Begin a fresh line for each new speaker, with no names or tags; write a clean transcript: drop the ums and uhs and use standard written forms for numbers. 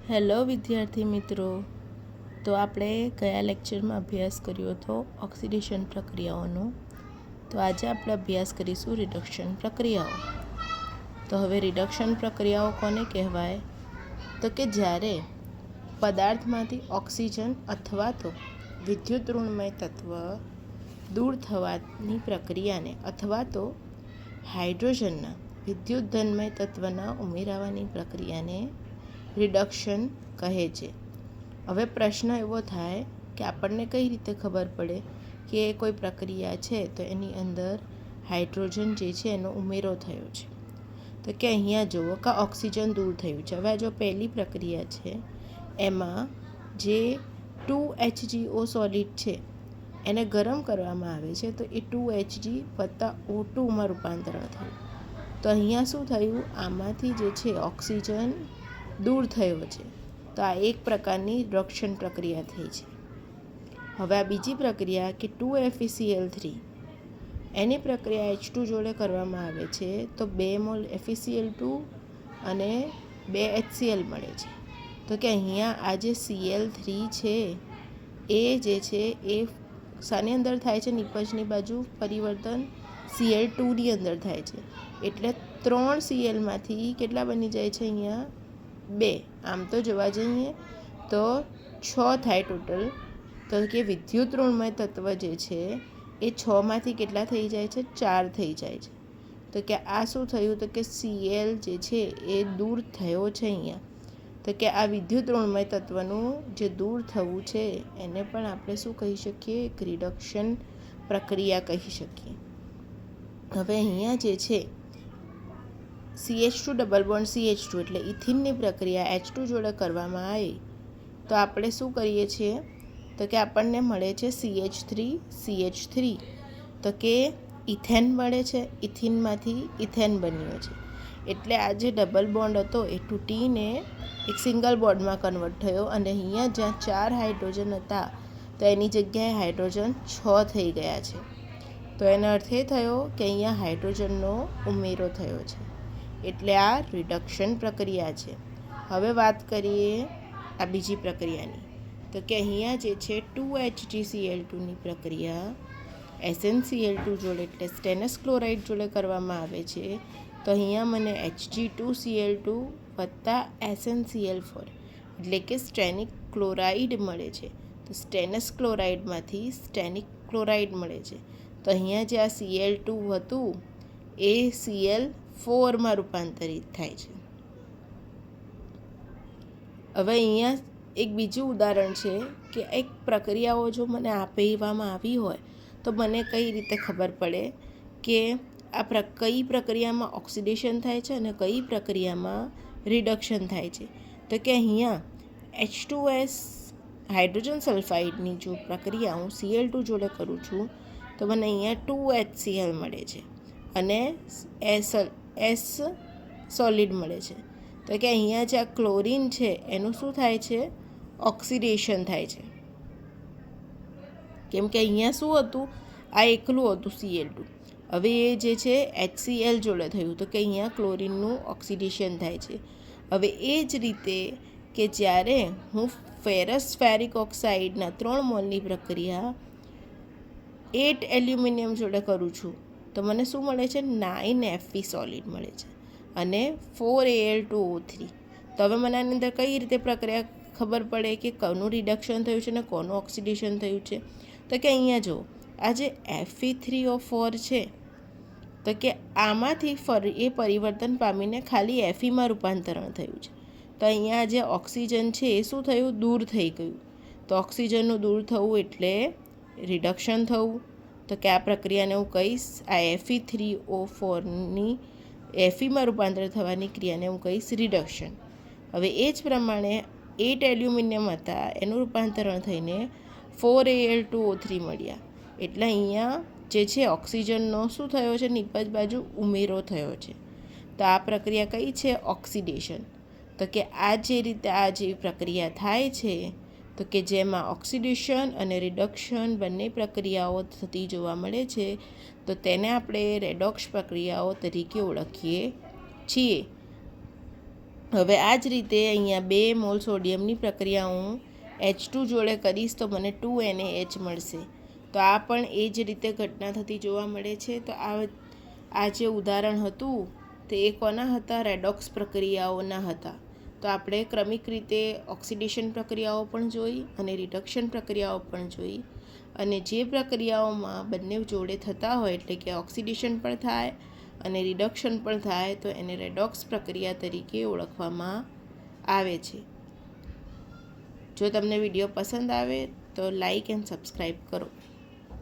Hello વિદ્યાર્થી મિત્રો, તો આપણે ગયા લેક્ચરમાં અભ્યાસ કર્યો હતો ઓક્સિડેશન પ્રક્રિયાઓનો. તો આજે આપણે અભ્યાસ કરીશું રિડક્શન પ્રક્રિયાઓ. તો હવે રિડક્શન પ્રક્રિયાઓ કોને કહેવાય? તો કે જ્યારે પદાર્થમાંથી ઓક્સિજન અથવા તો વિદ્યુત ઋણમય તત્વ દૂર થવાની પ્રક્રિયાને અથવા તો હાઇડ્રોજનના વિદ્યુત ધનમય તત્વના ઉમેરાવાની પ્રક્રિયાને રિડક્શન કહે છે. હવે પ્રશ્ન એવો થાય કે આપણને કઈ રીતે ખબર પડે કે કોઈ પ્રક્રિયા છે તો એની અંદર હાઇડ્રોજન જે છે એનો ઉમેરો થયો છે? તો કે અહીંયા જુઓ કે ઓક્સિજન દૂર થયું છે. હવે જો પહેલી પ્રક્રિયા છે એમાં જે 2HgO સોલિડ છે એને ગરમ કરવામાં આવે છે તો એ 2Hg + O2માં રૂપાંતરણ થયું. તો અહીંયા શું થયું? આમાંથી જે છે ઓક્સિજન દૂર થયો છે. તો આ એક પ્રકારની રિડક્શન પ્રક્રિયા થઈ છે. હવે આ બીજી પ્રક્રિયા કે 2FeCl3 એની પ્રક્રિયા H2 જોડે કરવામાં આવે છે તો 2 મોલ FeCl2 અને 2 HCl મળે છે. તો કે અહીંયા આ જે Cl3 છે એ જે છે એ શાની અંદર થાય છે? નિપજની બાજુ પરિવર્તન Cl2ની અંદર થાય છે. એટલે 3 Clમાંથી કેટલા બની જાય છે? અહીંયા 2. આમ તો જોવા જઈએ તો 6 થાય ટોટલ. તો કે વિદ્યુત ઋણમય તત્વ જે છે એ 6માંથી કેટલા થઈ જાય છે? 4 થઈ જાય છે. તો કે આ શું થયું? તો કે Cl જે છે એ દૂર થયો છે અહીંયા. તો કે આ વિદ્યુત ઋણમય તત્વનું જે દૂર થવું છે એને પણ આપણે શું કહી શકીએ? એક રિડક્શન પ્રક્રિયા કહી શકીએ. હવે અહીંયા જે છે CH2 ડબલ બોન્ડ CH2 એટલે ઇથિનની પ્રક્રિયા H2 જોડે કરવામાં આવે તો આપણે શું કરીએ છીએ? તો કે આપણને મળે છે CH3. તો કે ઇથેન મળે છે. ઇથિનમાંથી ઇથેન બન્યો છે. એટલે આ જે ડબલ બોન્ડ હતો એ તૂટીને એક સિંગલ બોન્ડમાં કન્વર્ટ થયો અને અહીંયા જ્યાં 4 હાઇડ્રોજન હતા તો એની જગ્યાએ હાઇડ્રોજન 6 થઈ ગયા છે. તો એનો અર્થ એ થયો કે અહીંયા હાઇડ્રોજનનો ઉમેરો થયો છે. એટલે આ રિડક્શન પ્રક્રિયા છે. હવે વાત કરીએ આ બીજી પ્રક્રિયાની. તો કે અહીંયા જે છે 2HgCl2ની પ્રક્રિયા SnCl2 જોડે એટલે સ્ટેનસ ક્લોરાઇડ જોડે કરવામાં આવે છે. તો અહીંયા મને Hg2Cl2 + SnCl4 એટલે કે સ્ટેનિક ક્લોરાઇડ મળે છે. તો સ્ટેનસ ક્લોરાઇડમાંથી સ્ટેનિક ક્લોરાઇડ મળે છે. તો અહીંયા જે આ Cl2 હતું એ Cl4માં રૂપાંતરિત થાય છે. હવે અહીંયા એક બીજું ઉદાહરણ છે કે એક પ્રક્રિયાઓ જો મને આપવામાં આવી હોય તો મને કઈ રીતે ખબર પડે કે આ કઈ પ્રક્રિયામાં ઓક્સિડેશન થાય છે અને કઈ પ્રક્રિયામાં રિડક્શન થાય છે? તો કે અહીંયા H2S હાઇડ્રોજન સલ્ફાઇડની જો પ્રક્રિયા હું Cl2 જોડે કરું છું તો મને અહીંયા 2HCl મળે છે અને S સોલિડ મળે છે. તો કે અહીંયા જે આ ક્લોરિન છે એનું શું થાય છે? ઓક્સિડેશન થાય છે. કેમ કે અહીંયા શું હતું? આ એકલું હતું Cl2. હવે એ જે છે HCl જોડે થયું તો કે અહીંયા ક્લોરિનનું ઓક્સિડેશન થાય છે. હવે એ જ રીતે કે જ્યારે હું ફેરસ ફેરિક ઓક્સાઇડના 3 મોલની પ્રક્રિયા 8 એલ્યુમિનિયમ જોડે કરું છું તો મને શું મળે છે? 9 Fe સોલિડ મળે છે અને 4Al2O3. તો હવે મને આની અંદર કઈ રીતે પ્રક્રિયા ખબર પડે કે કોનું રિડક્શન થયું છે અને કોનું ઓક્સિડેશન થયું છે? તો કે અહીંયા જુઓ આ જે Fe3O4 છે તો કે આમાંથી એ પરિવર્તન પામીને ખાલી Feમાં રૂપાંતરણ થયું છે. તો અહીંયા જે ઓક્સિજન છે એ શું થયું? દૂર થઈ ગયું. તો ઓક્સિજનનું દૂર થવું એટલે રિડક્શન થવું. તો કે આ પ્રક્રિયાને હું કહીશ આ Fe3O4ની Feમાં રૂપાંતર થવાની ક્રિયાને હું કહીશ રિડક્શન. હવે એ જ પ્રમાણે 8 એલ્યુમિનિયમ હતા એનું રૂપાંતરણ થઈને 4Al2O3 મળ્યા. એટલે અહીંયા જે છે ઓક્સિજનનો શું થયો છે? નિપજ બાજુ ઉમેરો થયો છે. તો આ પ્રક્રિયા કઈ છે? ઓક્સિડેશન. તો કે આ જે રીતે આ જેવી પ્રક્રિયા થાય છે તો કે જેમાં ઓક્સિડેશન અને રિડક્શન બંને પ્રક્રિયાઓ થતી જોવા મળે છે તો તેને આપણે રેડોક્સ પ્રક્રિયાઓ તરીકે ઓળખીએ છીએ. હવે આ જ રીતે અહીંયા 2 મોલ સોડિયમની પ્રક્રિયા હું H2 જોડે કરીશ તો મને 2NaH મળશે. તો આ પણ એ જ રીતે ઘટના થતી જોવા મળે છે. તો આ જે ઉદાહરણ હતું તે એ કોના હતા? રેડોક્સ પ્રક્રિયાઓના હતા. તો આપણે ક્રમિક રીતે ઓક્સિડેશન પ્રક્રિયાઓ પણ જોઈ અને રિડક્શન પ્રક્રિયાઓ પણ જોઈ, અને જે પ્રક્રિયાઓમાં બંને જોડે થતા હોય એટલે કે ઓક્સિડેશન પણ થાય અને રિડક્શન પણ થાય તો એને રેડોક્સ પ્રક્રિયા તરીકે ઓળખવામાં આવે છે. જો તમને વિડીયો પસંદ આવે તો લાઈક એન્ડ સબસ્ક્રાઈબ કરો.